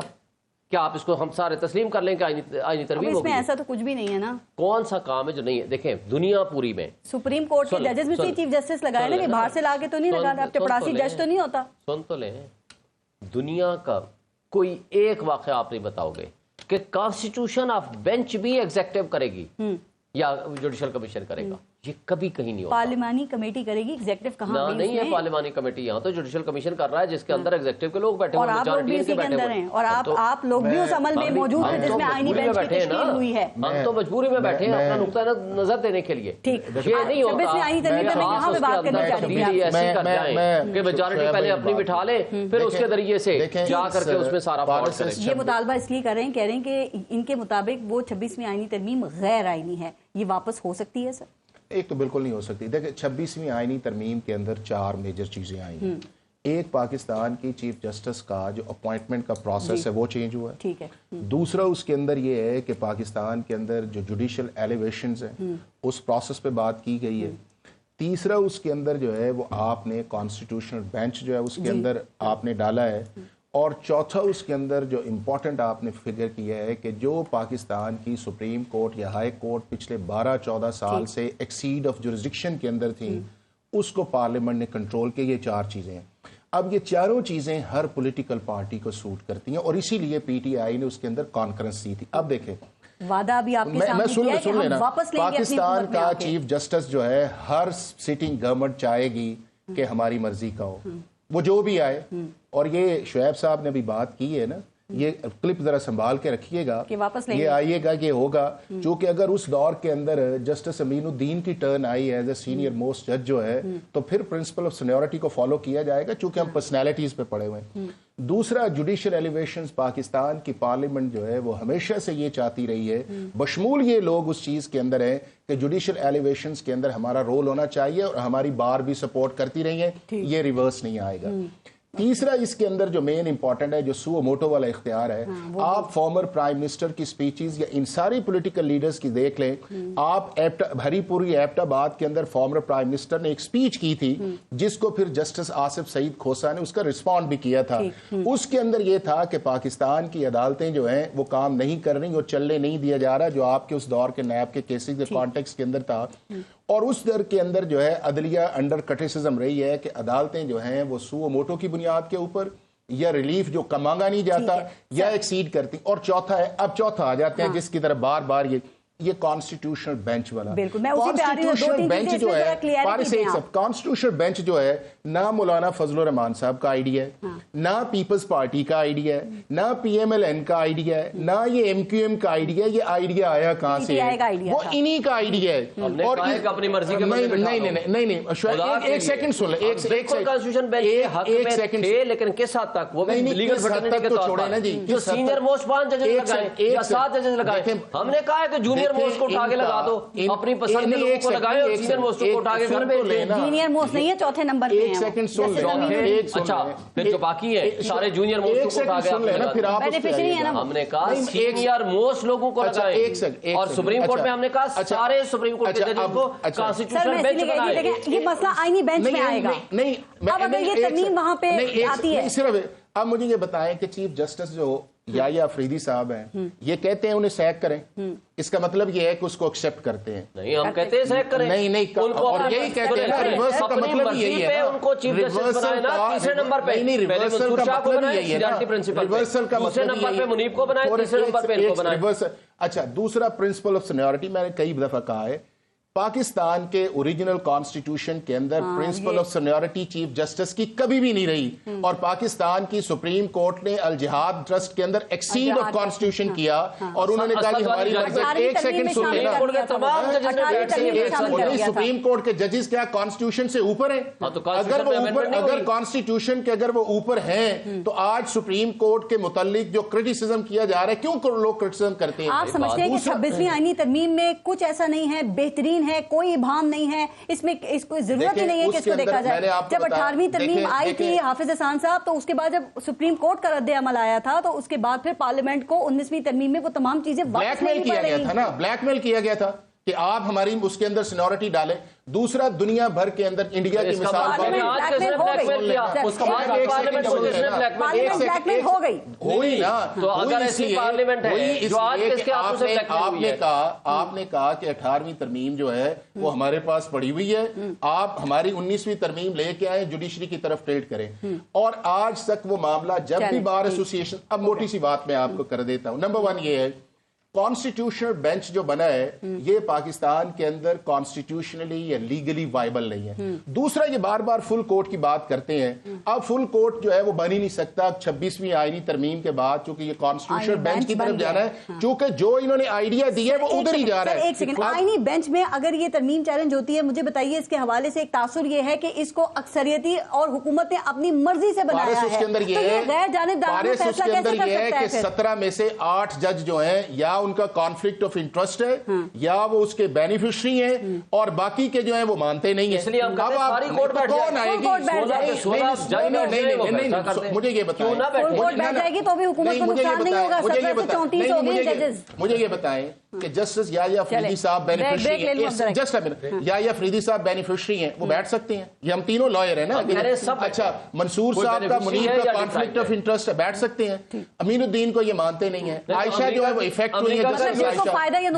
क्या आप इसको हम सारे तस्लीम कर लें कि आईनी तरमीम हो गई?
ऐसा तो कुछ भी नहीं है ना।
कौन सा काम है जो नहीं है? देखें, दुनिया पूरी में
सुप्रीम कोर्ट के जजेस में से चीफ जस्टिस लगाए ना, कि बाहर से लाके तो नहीं लगा, चपरासी जज तो नहीं होता।
सुन तो लें, दुनिया का कोई एक वाक़या आप नहीं बताओगे कि कॉन्स्टिट्यूशन ऑफ बेंच भी एग्जेक्टिव करेगी या जुडिशल कमीशन करेगा, ये कभी कहीं नहीं होता।
पार्लिमानी कमेटी करेगी, एग्जेक्टिव कहाँ
नहीं है पार्लिमानी कमेटी, यहाँ तो जुडिशल कमीशन कर रहा है, जिसके अंदर एग्जेक्टिव के लोग बैठे
और आप लोग भी इसी के अंदर हैं, और आप लोग भी उस अमल में मौजूद हैं जिसमें आईनी बेंच की तश्कील हुई है।
हम तो मजबूरी में बैठे हैं अपना नुक्ता नजर देने के लिए।
ठीक,
ये नहीं होता ऐसी कर जाए कि मेजॉरिटी पहले अपनी बिठा ले, फिर उसके जरिए से जा करके उसमें सारा फ्रॉड करे।
ये मुतालबा इसलिए कर रहे हैं, कह रहे हैं कि इनके मुताबिक वो 26वीं आईनी तरमीम गैर आईनी है, ये वापस हो सकती है सर?
एक तो बिल्कुल नहीं हो सकती। देखिए, 26वीं आईनी तरमीम के अंदर 4 मेजर चीजें आई हैं। एक, पाकिस्तान की चीफ जस्टिस का जो अपॉइंटमेंट का प्रोसेस है वो चेंज हुआ है।
ठीक है।
दूसरा उसके अंदर ये है कि पाकिस्तान के अंदर जो जुडिशल एलिवेशंस हैं उस प्रोसेस पे बात की गई है। तीसरा उसके अंदर जो है वो आपने कॉन्स्टिट्यूशनल बेंच जो है उसके अंदर आपने डाला है। और चौथा उसके अंदर जो इम्पोर्टेंट आपने फिगर किया है कि जो पाकिस्तान की सुप्रीम कोर्ट या हाई कोर्ट पिछले 12-14 साल से एक्सीड ऑफ जुरिस्डिक्शन के अंदर थी, उसको पार्लियामेंट ने कंट्रोल किया। ये 4 चीज़ें हैं। अब ये चारों चीज़ें हर पॉलिटिकल पार्टी को सूट करती हैं और इसीलिए पीटीआई ने उसके अंदर कॉन्फ्रेंस दी थी। अब देखें,
वादा भी आपके सामने किया है कि हम वापस लेंगे
पाकिस्तान का चीफ जस्टिस जो है, हर सिटिंग गवर्नमेंट चाहेगी कि हमारी मर्जी का हो, वो जो भी आए। और ये शुएब साहब ने भी बात की है ना, ये क्लिप जरा संभाल के रखिएगा
कि वापस लेंगे,
ये आइएगा, ये होगा। क्योंकि अगर उस दौर के अंदर जस्टिस अमीनुद्दीन की टर्न आई एज ए सीनियर मोस्ट जज जो है, तो फिर प्रिंसिपल ऑफ सीनियरिटी को फॉलो किया जाएगा, चूंकि हम पर्सनैलिटीज पे पड़े हुए हैं। दूसरा, जुडिशियल एलिवेशंस, पाकिस्तान की पार्लियामेंट जो है वो हमेशा से ये चाहती रही है, बशमूल ये लोग उस चीज के अंदर है कि जुडिशियल एलिवेशंस के अंदर हमारा रोल होना चाहिए, और हमारी बार भी सपोर्ट करती रही है, ये रिवर्स नहीं आएगा। तीसरा, इसके अंदर जो मेन इंपॉर्टेंट है, जो सुओ मोटो वाला इख्तियार है, आप फॉर्मर प्राइम मिनिस्टर की स्पीचेस या इन सारी पॉलिटिकल लीडर्स की देख लें। आप हरीपुरी एबटाबाद के अंदर फॉर्मर प्राइम मिनिस्टर ने एक स्पीच की थी, जिसको फिर जस्टिस आसिफ सईद खोसा ने उसका रिस्पॉन्ड भी किया था। उसके अंदर यह था कि पाकिस्तान की अदालतें जो हैं वो काम नहीं कर रही और चलने नहीं दिया जा रहा, जो आपके उस दौर के नैब के केसेस के कॉन्टेक्स्ट के अंदर था। और उस दर के अंदर जो है अदलिया अंडर क्रिटिसिज्म रही है कि अदालतें जो हैं वो सुओ मोटो की बुनियाद के ऊपर या रिलीफ जो मांगा नहीं जाता या एक्सीड करती। और चौथा है, अब चौथा आ जाते हैं जिसकी तरफ बार बार ये कॉन्स्टिट्यूशनल बेंच वाला,
बिल्कुल, मैं उसी पे आ रही हूं, दो तीन
बेंच
चीजें
जो
इसमें जरा
है
क्लियरिटी दें आप।
कॉन्स्टिट्यूशनल बेंच जो है ना मौलाना फजलुर रहमान साहब का आइडिया है, ना पीपल्स पार्टी का आइडिया है, ना PMLN का आइडिया है, ना ये MQM का आइडिया। ये आइडिया आया कहां से है? वो इन्हीं का आइडिया है। और
अपनी मर्जी के
नहीं, एक सेकंड सुन ले, एक सेकंड,
लेकिन किस हद तक वो लीगल फर्टिलिटी के तौर पर
जी,
जो सीनियर मोस्ट 5 जजेस लगाए या 7 जजेस लगाए, हमने कहा है कि जूनियर मोस्ट को उठा के लगा दो, अपनी पसंद के लोगों को लगाए और सीनियर मोस्ट को उठा के घर भेज दें।
जूनियर मोस्ट नहीं है, चौथे नंबर पे है।
एक सेकंड सुन ले,
अच्छा फिर जो बाकी है सारे जूनियर मोस्ट को उठा के
बेनिफिशियरी है ना।
हमने कहा सीनियर मोस्ट लोगों को लगाए और सुप्रीम कोर्ट में हमने कहा सारे सुप्रीम कोर्ट के जजेस को कॉन्स्टिट्यूशनल बेंच बनाए।
ये मसला आईनी बेंच में आएगा।
नहीं,
अब अगर ये तरमीम वहां पे आती है,
सिर्फ अब मुझे ये बताएं कि चीफ जस्टिस जो याया अफरीदी साहब हैं, ये कहते हैं उन्हें सैक करें, इसका मतलब ये है कि उसको एक्सेप्ट करते हैं?
नहीं, हम कहते हैं सैक करें।
नहीं, और यही कहते हैं ना, रिवर्सल का मतलब यही है ना,
उनको चीफ जस्टिस बनाए ना तीसरे नंबर पे।
नहीं, रिवर्सल का मतलब यही है ना,
रिवर्सल का दूसरे नंबर पे मुनीब को बनाए, तीसरे नंबर पे इनको बनाए।
अच्छा, दूसरा प्रिंसिपल ऑफ सीनियरिटी, मैंने कई दफा कहा है, पाकिस्तान के ओरिजिनल कॉन्स्टिट्यूशन के अंदर principal of seniority chief justice की कभी भी नहीं रही, और पाकिस्तान की सुप्रीम कोर्ट ने अल जिहाद ट्रस्ट के अंदर एक्सीड ऑफ कॉन्स्टिट्यूशन किया और उन्होंने कहा हमारी मर्जी। एक सेकंड सुन लेना, सुप्रीम कोर्ट के जजेस क्या कॉन्स्टिट्यूशन से ऊपर है? अगर कॉन्स्टिट्यूशन के अगर वो ऊपर हैं तो आज सुप्रीम कोर्ट के मुतालिक जो क्रिटिसिज्म किया जा रहा है, क्यों लोग क्रिटिसिज्म करते हैं?
आप समझते हैं कि 26वीं आईनी तरमीम में कुछ ऐसा नहीं है, बेहतरीन है, कोई इबाम नहीं है इसमें, इसको जरूरत ही नहीं है कि इसको देखा जाए। जब 18वीं तरमीम आई थी हाफिज हसन साहब, तो उसके बाद जब सुप्रीम कोर्ट का रद्द अमल आया था, तो उसके बाद फिर पार्लियामेंट को 19वीं तरमीम में वो तमाम चीजें
ब्लैकमेल किया गया था ना, ब्लैकमेल किया गया था कि आप हमारी उसके अंदर सीनियरिटी डालें। दूसरा, दुनिया भर के अंदर इंडिया की मिसाल
हो गई,
तो अगर ऐसी पार्लियामेंट है जो आज किसके हाथों से
आपने कहा कि 18वीं तरमीम जो है वो हमारे पास पड़ी हुई है, आप हमारी 19वीं तरमीम लेके आए, जुडिशरी की तरफ ट्रेड करें, और आज तक वो मामला जब भी बार एसोसिएशन, अब मोटी सी बात मैं आपको कर देता हूं। नंबर 1 ये है, कॉन्स्टिट्यूशनल बेंच जो बना है ये पाकिस्तान के अंदर कॉन्स्टिट्यूशनली या लीगली वाइबल नहीं है। दूसरा, ये बार बार फुल कोर्ट की बात करते हैं, अब फुल कोर्ट जो है वो बन ही नहीं सकता 26वीं आईनी तरमीम के बाद, चूंकि ये कॉन्स्टिट्यूशनल बेंच की तरफ जाना है, चूंकि जो इन्होंने आइडिया दिया है वो उधर ही जा रहा है।
एक सेकंड, आईनी बेंच में अगर ये तरमीम चैलेंज होती है, मुझे बताइए इसके हवाले से एक तासुर ये है कि इसको अक्सरियती और हुकूमत ने अपनी मर्जी से बनाया है,
उसके अंदर ये है,
गैर जानिबदाराना फैसला कैसे कर सकता है?
17 में से 8 जज जो हैं या उनका कॉन्फ्लिक्ट ऑफ इंटरेस्ट है या वो उसके बेनिफिशियरी हैं, और बाकी के जो हैं वो मानते नहीं है।
इसलिए हम सारी कोर्ट बैठ
कौन आएगी? मुझे ये बताएं,
बैठ जाएगी तो भी हुकूमत को नुकसान नहीं होगा। 17 से 34 हो गए जजेस।
मुझे ये बताएं कि जस्टिस याया अफरीदी साहब बेनिफिशियरी हैं, जस्ट अ मिनट, याया अफरीदी साहब बेनिफिशियरी हैं, वो बैठ सकते हैं? ये हम तीनों लॉयर हैं ना। अच्छा, मंसूर साहब का, मुनीब का कॉन्फ्लिक्ट ऑफ इंटरेस्ट है, बैठ सकते हैं? अमीनुद्दीन को ये मानते नहीं है। आयशा जो है वो इफेक्ट हुई है,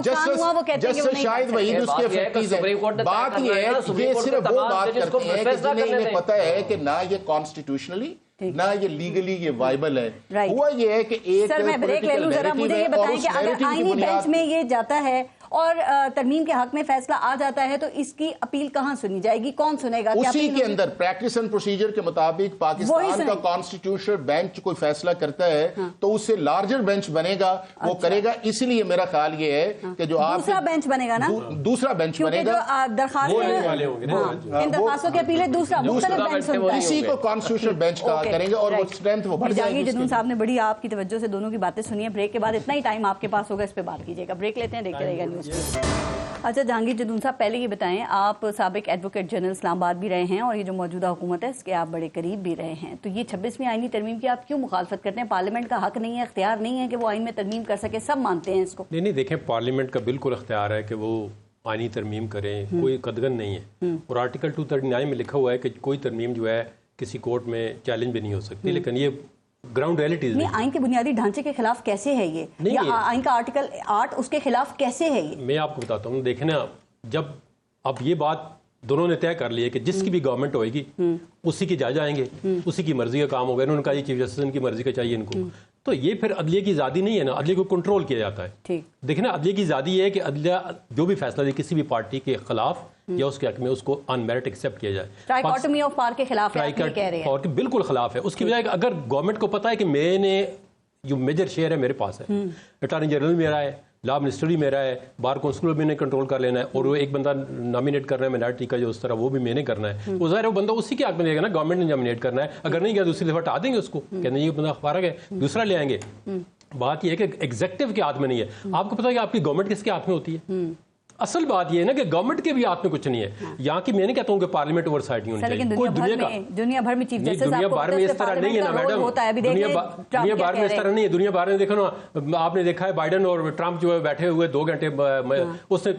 जस्टिस शाहिद वहीद उसके इफेक्टिव है। बात ये है, ये सिर्फ वो बात करते हैं कि जिन्हें इन्हें पता है कि ना ये कॉन्स्टिट्यूशनली ना ये लीगली ये वाइबल है। हुआ ये है कि एक,
सर मैं ब्रेक ले लूं जरा, मुझे ये बताएं कि अगर आईनी बेंच में ये जाता है और तरमीम के हक में फैसला आ जाता है, तो इसकी अपील कहां सुनी जाएगी, कौन सुनेगा?
उसी के अंदर प्रैक्टिस एंड प्रोसीजर के मुताबिक पाकिस्तान का कॉन्स्टिट्यूशनल बेंच कोई फैसला करता है तो उससे लार्जर बेंच बनेगा, वो करेगा। इसलिए मेरा ख्याल ये है कि जो आप
दूसरा बेंच बनेगा ना,
दूसरा बेंच बनेगा,
इन दरखास्तों की अपील दूसरा
इसी को कॉन्स्टिट्यूशनल बेंच कहा करेंगे और वो स्ट्रेंथ वो बढ़ जाएगी।
जदून साहब ने बड़ी आपकी तवज्जो से दोनों की बातें सुनी है। ब्रेक के बाद इतना ही टाइम आपके पास होगा, इस पे बात कीजिएगा। ब्रेक लेते हैं, देखते रहेगा न्यूज़। अच्छा जहांगीर जदून साहब, पहले ये बताएं, आप साबिक एडवोकेट जनरल इस्लामाबाद भी रहे हैं और ये जो मौजूदा हुकूमत है इसके आप बड़े करीब भी रहे हैं, तो ये 26वीं आईनी तरमीम की आप क्यों मुखालफत करते हैं? पार्लियामेंट का हक नहीं है, इख्तियार नहीं है कि वो आइन में तरमीम कर सके? सब मानते हैं इसको।
नहीं, देखें, पार्लियामेंट का बिल्कुल इख्तियार है कि वो आइनी तरमीम करें, कोई कदगन नहीं है। और आर्टिकल 239 में लिखा हुआ है कि कोई तरमीम जो है किसी कोर्ट में चैलेंज भी नहीं हो सकती, लेकिन ये ग्राउंड रियलिटीज
नहीं, आइन के बुनियादी ढांचे के खिलाफ कैसे है ये, या आइन का आर्टिकल 8 उसके खिलाफ कैसे है ये?
मैं आपको बताता हूँ। देखें ना, जब अब ये बात दोनों ने तय कर ली है कि जिसकी भी गवर्नमेंट होएगी उसी की जा जाएंगे, उसी की मर्जी का काम होगा। इन्होंने कहा चीफ जस्टिस की मर्जी का चाहिए इनको, تو یہ پھر عدلیہ کی آزادی نہیں ہے نا, عدلیہ کو کنٹرول کیا جاتا ہے.
ٹھیک
دیکھیں نا, عدلیہ کی آزادی یہ ہے کہ عدلیہ جو بھی فیصلہ دے کسی بھی پارٹی کے خلاف یا اس کے حق میں اس کو آن میرٹ ایکسیپٹ کیا جائے.
ٹرائیکاٹمی آف پاور کے خلاف ہے آپ یہ کہہ رہے ہیں.
اور بالکل خلاف ہے. اس کی بجائے اگر گورنمنٹ کو پتا ہے کہ میں نے جو میجر شیئر ہے میرے پاس ہے, اٹارنی جنرل میرا ہے, لا منسٹر بھی میرا ہے, بار کونسل بھی میں نے کنٹرول کر لینا ہے, اور وہ ایک بندہ نامینیٹ کرنا ہے مائنارٹی کا جو اس طرح وہ بھی میں نے کرنا ہے, وہ ظاہر ہے وہ بندہ اسی کے حق میں دے گا نا, گورنمنٹ نے نامینیٹ کرنا ہے. اگر نہیں کیا دوسری دفعہ ہٹا دیں گے اس کو, کہتے ہیں یہ بندہ فارغ ہے, دوسرا لے آئیں گے. بات یہ ہے کہ ایگزیکٹو کے ہاتھ میں نہیں ہے. آپ کو پتا ہے کہ آپ کی گورنمنٹ کس کے ہاتھ میں ہوتی ہے؟ اصل بات یہ ہے نا کہ گورنمنٹ کے بھی ہاتھ میں کچھ نہیں ہے. یہاں کی میں نہیں کہتا ہوں کہ پارلیمنٹ اوور سائٹ نہیں ہونی چاہیے. کوئی
دنیا بھر میں چیف جسٹس
دنیا بھر میں اس طرح نہیں ہے نا میڈم, دنیا بھر میں اس طرح نہیں ہے. دنیا بھر میں دیکھو نا, آپ نے دیکھا ہے بائیڈن اور ٹرمپ جو ہے بیٹھے ہوئے 2 گھنٹے, اس نے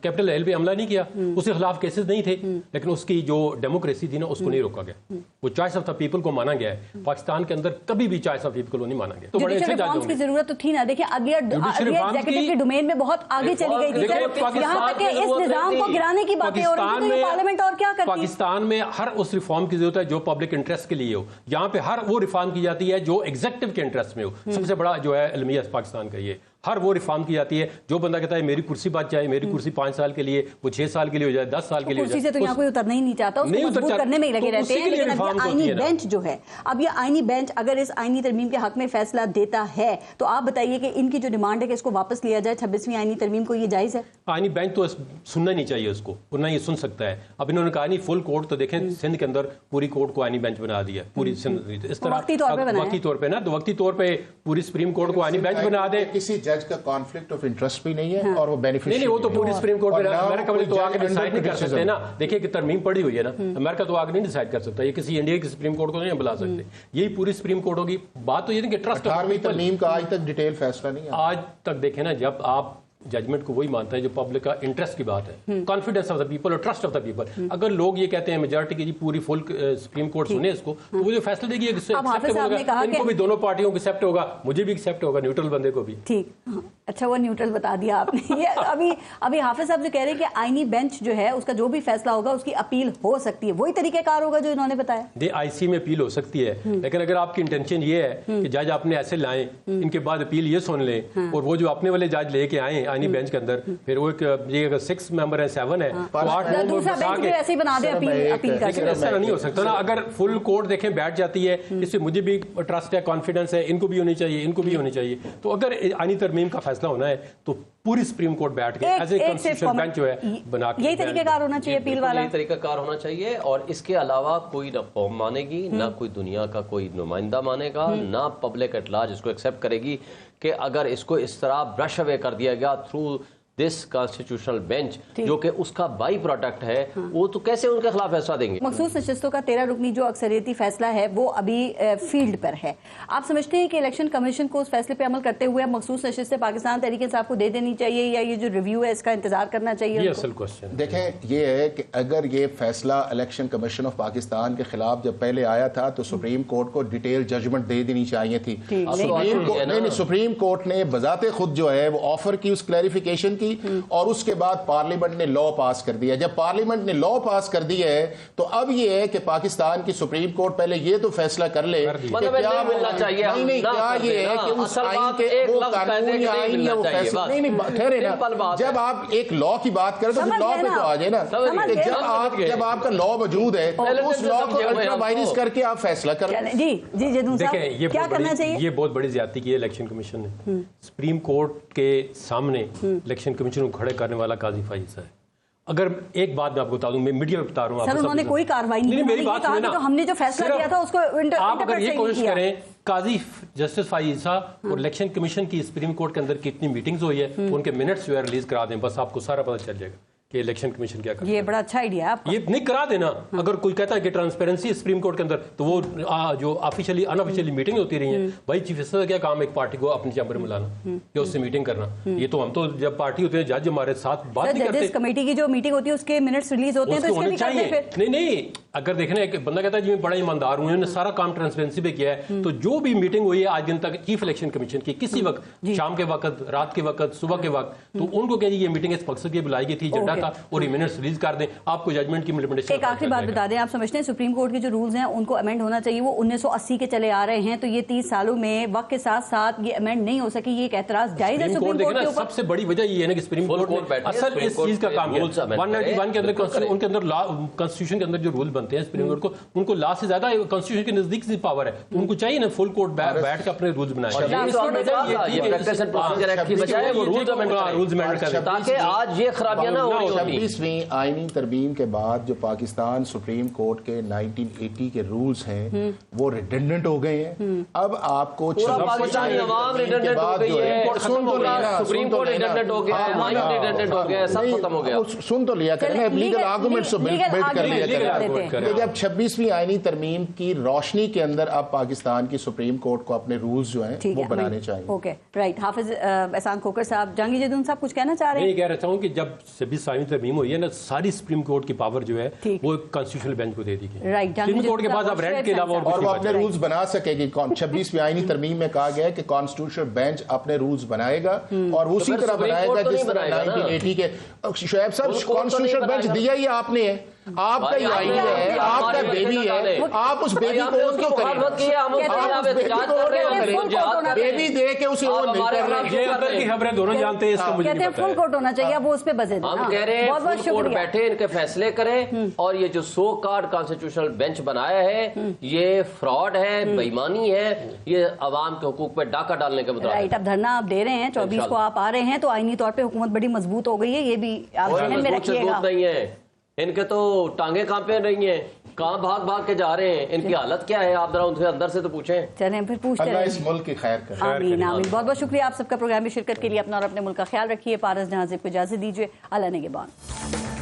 کیپٹل ہل پہ حملہ نہیں کیا, اس کے خلاف کیسز نہیں تھے, لیکن اس کی جو ڈیموکریسی تھی نا اس کو نہیں روکا گیا. وہ چوائس آف دا پیپل کو مانا گیا ہے. پاکستان کے اندر کبھی بھی چوائس آف پیپل کو نہیں مانا گیا. تو بڑے اچھے جج
کی ضرورت تو تھی نا. دیکھیں ایگزیکٹو کے ڈومین میں بہت آگے چلی گئی تھی, یہاں تک کہ اس نظام کو گرانے کی باتیں ہو رہی ہیں, تو یہ پارلیمنٹ اور کیا کرتی ہے؟
پاکستان میں ہر اس ریفارم کی ضرورت ہے جو پبلک انٹرسٹ کے لیے ہو. یہاں پہ ہر وہ ریفارم کی جاتی ہے جو ایگزیکٹو کے انٹرسٹ میں ہو. سب سے بڑا جو ہے المیہ پاکستان کا یہ ہر وہ ریفارم کی جاتی ہے جو بندہ کہتا ہے میری کرسی بات چاہے, میری کرسی 5 سال کے لیے, وہ 6 سال کے لیے ہو جائے, 10 سال کے لیے ہو جائے.
کرسی سے تو یہاں کوئی اترنا ہی نہیں چاہتا, اس کو مضبوط کرنے میں ہی لگے رہتے ہیں. لیکن اب یہ آئینی بینچ جو ہے, اب یہ آئینی بینچ اگر اس آئینی ترمیم کے حق میں فیصلہ دیتا ہے تو آپ بتائیے کہ ان کی جو ڈیمانڈ ہے کہ اس کو واپس لیا جائے 26ویں آئینی ترمیم کو, یہ جائز ہے؟
آئینی بینچ تو سننا نہیں چاہیے اس کو, ورنہ یہ سن سکتا ہے. اب انہوں نے کہا نہیں فل کورٹ, تو دیکھیں سندھ کے اندر پوری کورٹ کو آئینی بینچ بنا دیا, پوری سندھ اس طرح وقتی طور پہ نا, تو وقتی طور پہ پوری سپریم کورٹ کو آئینی بینچ بنا دیں.
کسی جج کا کانفلکٹ آف انٹرسٹ بھی نہیں ہے اور وہ بینیفیشری
نہیں, وہ تو پوری سپریم کورٹ میں امریکہ والے تو آگے ڈیسائیڈ نہیں کر سکتے نا. دیکھیں کہ ترمیم پڑی ہوئی ہے نا, امریکہ تو آگے نہیں ڈیسائیڈ کر سکتا, یہ کسی انڈیا کی سپریم کورٹ کو نہیں بلا سکتے, یہی پوری سپریم کورٹ ہوگی. بات تو یہ ہے کہ ٹرسٹ
18ویں ترمیم کا آج تک ڈیٹیل فیصلہ نہیں ہے.
آج تک دیکھیں نا, جب آپ ججمنٹ کو وہی مانتا ہے جو پبلک کا انٹرسٹ کی بات ہے, کانفیڈنس آف دا پیپل اور ٹرسٹ آف دا پیپل. اگر لوگ یہ کہتے ہیں میجورٹی کی جی پوری فل سپریم کورٹ سنے اس کو, تو وہ جو فیصلہ دے گی ان کو بھی دونوں پارٹیوں کو ایکسیپٹ ہوگا, مجھے بھی ایکسیپٹ ہوگا, نیوٹرل بندے کو بھی.
ٹھیک, اچھا وہ نیوٹرل بتا دیا آپ نے. یہ ابھی حافظ صاحب جو کہہ رہے ہیں کہ آئینی بینچ جو ہے اس کا جو بھی فیصلہ ہوگا اس کی اپیل ہو سکتی ہے, وہی طریقہ کار ہوگا جو انہوں نے بتایا.
آئی سی میں اپیل ہو سکتی ہے, لیکن اگر آپ کی انٹینشن یہ ہے کہ جج آپ نے ایسے لائیں, ان کے بعد اپیل یہ سن لیں, اور وہ جو اپنے والے جج لے کے آئیں آئینی بینچ کے اندر, پھر وہ یہ اگر 6 ممبر ہیں 7 ہیں تو 8
ایسے ہی بنا دیں اپیل کا.
لیکن ایسا نہیں ہو سکتا نا. اگر فل کورٹ دیکھیں بیٹھ جاتی ہے, اس سے مجھے بھی ٹرسٹ ہے, کانفیڈنس ہے, ان کو بھی ہونی چاہیے, ان کو بھی ہونی چاہیے. تو اگر آئینی ترمیم کا فیصلہ ہونا ہے تو پوری سپریم کورٹ بیٹھ کے ایز اے کانسٹیٹیوشن بینچ جو ہے بنا کے,
یہی طریقہ کار ہونا چاہیے اپیل والا,
یہی طریقہ کار ہونا چاہیے. اور اس کے علاوہ کوئی نہ قوم مانے گی, نہ کوئی دنیا کا کوئی نمائندہ مانے گا, نہ پبلک ایٹ لارج اس کو ایکسیپٹ کرے گی کہ اگر اس کو اس طرح برش اوے کر دیا گیا تھرو دس کانسٹیٹیوشنل بینچ جو کہ اس کا بائی پروڈکٹ ہے, وہ تو کیسے ان کے خلاف فیصلہ دیں گے.
مخصوص نشستوں کا 13 رکنی جو اکثریتی فیصلہ ہے وہ ابھی فیلڈ پر ہے. آپ سمجھتے ہیں کہ الیکشن کمیشن کو اس فیصلے پہ عمل کرتے ہوئے مخصوص نشستیں پاکستان تحریک انصاف کو دے دینی چاہیے, یا یہ جو ریویو ہے اس کا انتظار کرنا چاہیے؟
یہ اصل کوسچن
دیکھیں, یہ ہے کہ اگر یہ فیصلہ الیکشن کمیشن آف پاکستان کے خلاف جب پہلے آیا تھا تو سپریم کورٹ کو ڈیٹیل ججمنٹ دے دینی چاہیے تھی. سپریم کورٹ نے بذات خود جو ہے وہ آفر کی اس کلیریفیکیشن کی, اور اس کے بعد پارلیمنٹ نے لا پاس کر دیا. جب پارلیمنٹ نے لا پاس کر دیا ہے تو اب یہ ہے کہ پاکستان کی سپریم کورٹ پہلے یہ تو فیصلہ کر لے کہ کیا یہ ہے کہ اس آئین کے وہ قانون یا آئین یا وہ فیصلہ نہیں ٹھہرے نا. جب آپ ایک لا کی بات کریں تو لا پہ تو آ جائے نا, جب آپ کا لا موجود ہے اس لا کو الٹرا وائرس کر کے آپ فیصلہ کریں.
دیکھیں کیا کرنا چاہیے, یہ بہت بڑی زیادتی کی ہے الیکشن کمیشن نے. سپریم کورٹ کے سامنے الیکشن کمیشن کو کھڑے کرنے والا قاضی فائز ہے. اگر ایک بات میں آپ کو بتا دوں, میں میڈیا میں بتا رہا ہوں,
سر انہوں نے کوئی کارروائی نہیں کی, میری بات سنیں, ہم نے جو فیصلہ کیا تھا اس کو
آپ اگر یہ کوشش کریں قاضی جسٹس فائز صاحب اور الیکشن کمیشن کی سپریم کورٹ کے اندر کتنی میٹنگز ہوئی ہے, ان کے منٹس جو ہے ریلیز کرا دیں, بس آپ کو سارا پتہ چل جائے گا کہ الیکشن کمیشن کیا کرتا ہے.
یہ بڑا اچھا آئیڈیا ہے آپ کا, یہ
نہیں کرا دینا. اگر کوئی کہتا ہے کہ ٹرانسپیرنسی سپریم کورٹ کے اندر, تو وہ جو آفیشلی ان آفیشلی میٹنگ ہوتی رہی ہیں, بھائی چیف جسٹس کا کیا کام ہے ایک پارٹی کو اپنے چیمبر میں لانا یا اس سے میٹنگ کرنا. یہ تو ہم تو جب پارٹی ہوتے ہیں جج ہمارے ساتھ بات نہیں کرتے,
ججز کمیٹی کی جو میٹنگ ہوتی ہے اس کے منٹس ریلیز ہوتے ہیں تو اس کے بھی کرتے پھر
نہیں. اگر دیکھنا ہے کہ بندہ کہتا ہے جی میں بڑا ایماندار ہوں, انہوں نے سارا کام ٹرانسپیرنسی پہ کیا ہے, تو جو بھی میٹنگ ہوئی ہے آج دن تک چیف الیکشن کمیشن کی کسی وقت, شام کے وقت, رات کے وقت, صبح کے وقت, تو ان کو کہہ یہ میٹنگ اس مقصد کی بلائی گئی تھی, ایجنڈا बनाया था और ये मिनट्स रिलीज कर दें, आपको जजमेंट की इम्प्लीमेंटेशन।
एक आखिरी बात बता दें, आप समझते हैं सुप्रीम कोर्ट के जो रूल्स हैं उनको अमेंड होना चाहिए, वो 1980 के चले आ रहे हैं, तो ये 30 सालों में वक्त के साथ साथ ये अमेंड नहीं हो सकी, ये एक एतराज जायज है सुप्रीम कोर्ट के ऊपर?
सबसे बड़ी वजह ये है ना कि सुप्रीम कोर्ट ने असल इस चीज का काम किया। 191 के अंदर उनके अंदर कॉन्स्टिट्यूशन के अंदर जो रूल बनते हैं सुप्रीम कोर्ट को, उनको लॉ से ज्यादा कॉन्स्टिट्यूशन के नजदीक से पावर है, तो उनको चाहिए ना फुल कोर्ट बैठ के अपने रूल्स बनाए,
ताकि आज ये खराबियां ना हो।
26वीं आईनी तरमीम के बाद जो पाकिस्तान सुप्रीम कोर्ट के 1980 के रूल्स हैं वो रिडंडेंट हो गए हैं। अब आपको
पाकिस्तानी अवाम रिडंडेंट हो गई है, सुप्रीम कोर्ट रिडंडेंट हो गया, रिडंडेंट हो गया, सब खत्म हो गया।
सुन तो लिया करें, लीगल आर्गुमेंट्स तो बिल्ड कर लिया करें। जब 26वीं आईनी तरमीम की रोशनी के अंदर अब पाकिस्तान की सुप्रीम कोर्ट को अपने रूल्स जो हैं वो बनाने चाहिए।
Okay right. हाफिज एहसान खोकर साहब, जहांगीर जदून साहब कुछ कहना चाह रहे हैं?
मैं कह रहा हूँ कि जब 26वीं तरमीम हुई है ना, सारी सुप्रीम कोर्ट की पावर जो है वो कॉन्स्टिट्यूशनल बेंच को दे दी गई।
राइट,
सुप्रीम कोर्ट के पास अब रेंट के अलावा
और वो अपने रूल्स बना सकेगी। 26वीं आईनी तरमीम में कहा गया है कि कॉन्स्टिट्यूशनल बेंच अपने रूल्स बनाएगा और उसी तरह बनाएगा जिस तरह 1980 के। शोएब साहब, कॉन्स्टिट्यूशनल बेंच दिया ही आपने है, आपका ही आईनी है, आपका बेबी है, आप उस बेबी को क्यों करें? बेबी दे के उसे वो नहीं कर रहे।
ये अंदर की खबरें दोनों जानते हैं, इसका मुझे नहीं पता।
फुल कोर्ट होना चाहिए, वो उस पे बजे।
हम कह रहे हैं फुल कोर्ट बैठे, इनके फैसले करें, और ये जो सो कार्ड कॉन्स्टिट्यूशनल बेंच बनाया है ये फ्रॉड है, बेईमानी है, ये अवाम के हुकूक पे डाका डालने के मुताबिक।
राइट, अब धरना आप दे रहे हैं, 24 को आप आ रहे हैं, तो आईनी तौर पे हुकूमत बड़ी मजबूत हो गई है, ये भी आप ध्यान में रखिएगा।
नहीं है, इनके तो टांगे कांपे रही हैं, कहाँ भाग भाग के जा रहे हैं, इनकी हालत क्या है, आप जरा उनसे अंदर से तो पूछें।
चलें फिर पूछते
अल्लाह
हैं।
इस मुल्क की खैर करे।
आमीन आमीन। बहुत बहुत शुक्रिया आप सबका प्रोग्राम में शिरकत के लिए। अपना और अपने मुल्क का ख्याल रखिए। पारस जहां से को इजाजत दीजिए। अल्लाह निगहबान।